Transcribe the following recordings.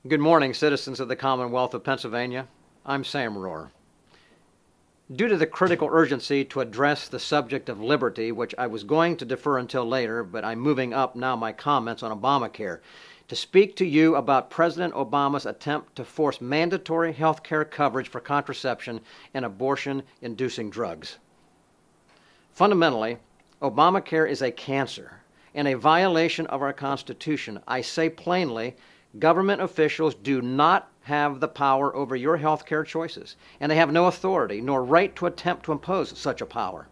Good morning, citizens of the Commonwealth of Pennsylvania. I'm Sam Rohr. Due to the critical urgency to address the subject of liberty, which I was going to defer until later, but I'm moving up now my comments on Obamacare, to speak to you about President Obama's attempt to force mandatory health care coverage for contraception and abortion-inducing drugs. Fundamentally, Obamacare is a cancer and a violation of our Constitution. I say plainly, government officials do not have the power over your health care choices, and they have no authority nor right to attempt to impose such a power.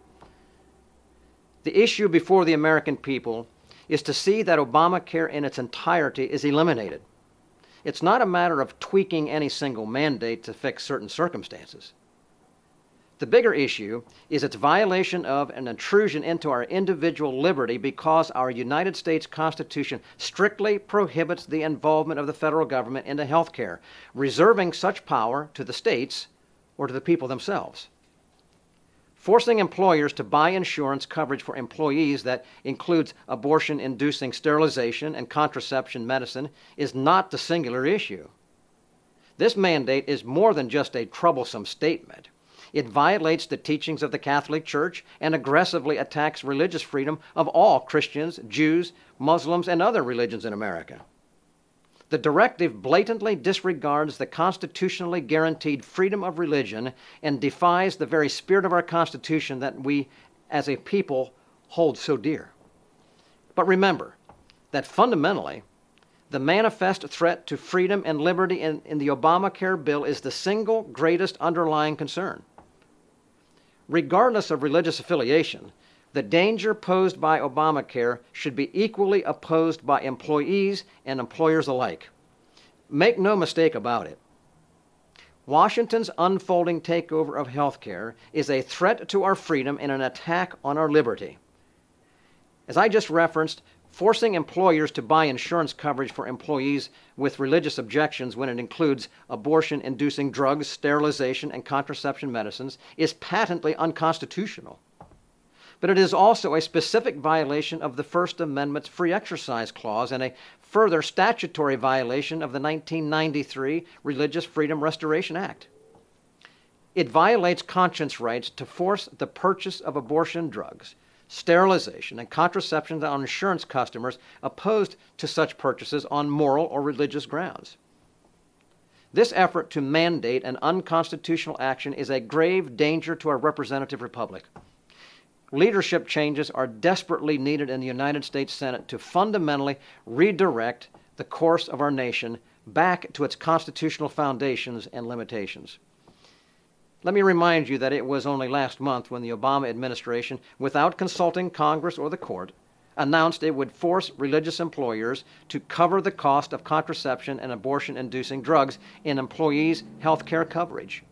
The issue before the American people is to see that Obamacare in its entirety is eliminated. It's not a matter of tweaking any single mandate to fix certain circumstances. The bigger issue is its violation of an intrusion into our individual liberty because our United States Constitution strictly prohibits the involvement of the federal government into health care, reserving such power to the states or to the people themselves. Forcing employers to buy insurance coverage for employees that includes abortion-inducing sterilization and contraception medicine is not the singular issue. This mandate is more than just a troublesome statement. It violates the teachings of the Catholic Church and aggressively attacks religious freedom of all Christians, Jews, Muslims, and other religions in America. The directive blatantly disregards the constitutionally guaranteed freedom of religion and defies the very spirit of our Constitution that we, as a people, hold so dear. But remember that fundamentally, the manifest threat to freedom and liberty in the Obamacare bill is the single greatest underlying concern. Regardless of religious affiliation, the danger posed by Obamacare should be equally opposed by employees and employers alike. Make no mistake about it. Washington's unfolding takeover of health care is a threat to our freedom and an attack on our liberty. As I just referenced, forcing employers to buy insurance coverage for employees with religious objections when it includes abortion-inducing drugs, sterilization, and contraception medicines is patently unconstitutional. But it is also a specific violation of the First Amendment's Free Exercise Clause and a further statutory violation of the 1993 Religious Freedom Restoration Act. It violates conscience rights to force the purchase of abortion drugs, sterilization, and contraception on insurance customers opposed to such purchases on moral or religious grounds. This effort to mandate an unconstitutional action is a grave danger to our representative republic. Leadership changes are desperately needed in the United States Senate to fundamentally redirect the course of our nation back to its constitutional foundations and limitations. Let me remind you that it was only last month when the Obama administration, without consulting Congress or the court, announced it would force religious employers to cover the cost of contraception and abortion-inducing drugs in employees' health care coverage.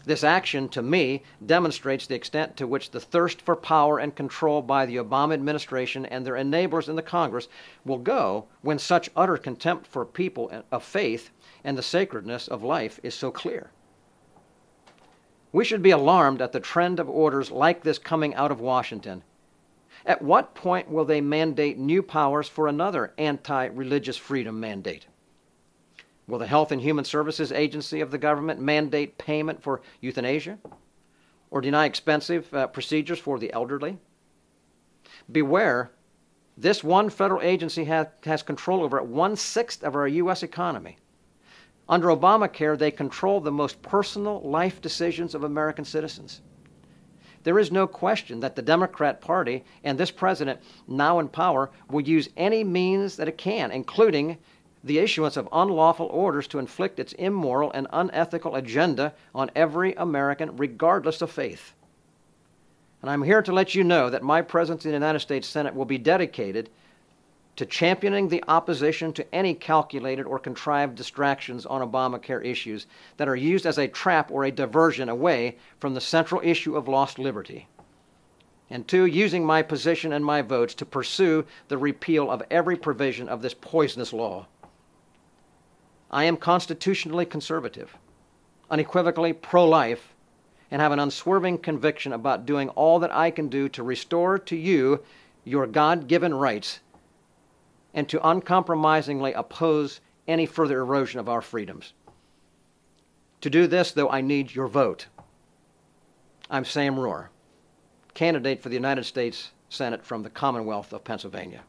This action, to me, demonstrates the extent to which the thirst for power and control by the Obama administration and their enablers in the Congress will go when such utter contempt for people of faith and the sacredness of life is so clear. We should be alarmed at the trend of orders like this coming out of Washington. At what point will they mandate new powers for another anti-religious freedom mandate? Will the Health and Human Services Agency of the government mandate payment for euthanasia or deny expensive procedures for the elderly? Beware, this one federal agency has control over 1/6 of our U.S. economy. Under Obamacare, they control the most personal life decisions of American citizens. There is no question that the Democrat Party and this president, now in power, will use any means that it can, including the issuance of unlawful orders to inflict its immoral and unethical agenda on every American, regardless of faith. And I'm here to let you know that my presence in the United States Senate will be dedicated to championing the opposition to any calculated or contrived distractions on Obamacare issues that are used as a trap or a diversion away from the central issue of lost liberty. And two, using my position and my votes to pursue the repeal of every provision of this poisonous law. I am constitutionally conservative, unequivocally pro-life, and have an unswerving conviction about doing all that I can do to restore to you your God-given rights and to uncompromisingly oppose any further erosion of our freedoms. To do this, though, I need your vote. I'm Sam Rohr, candidate for the United States Senate from the Commonwealth of Pennsylvania.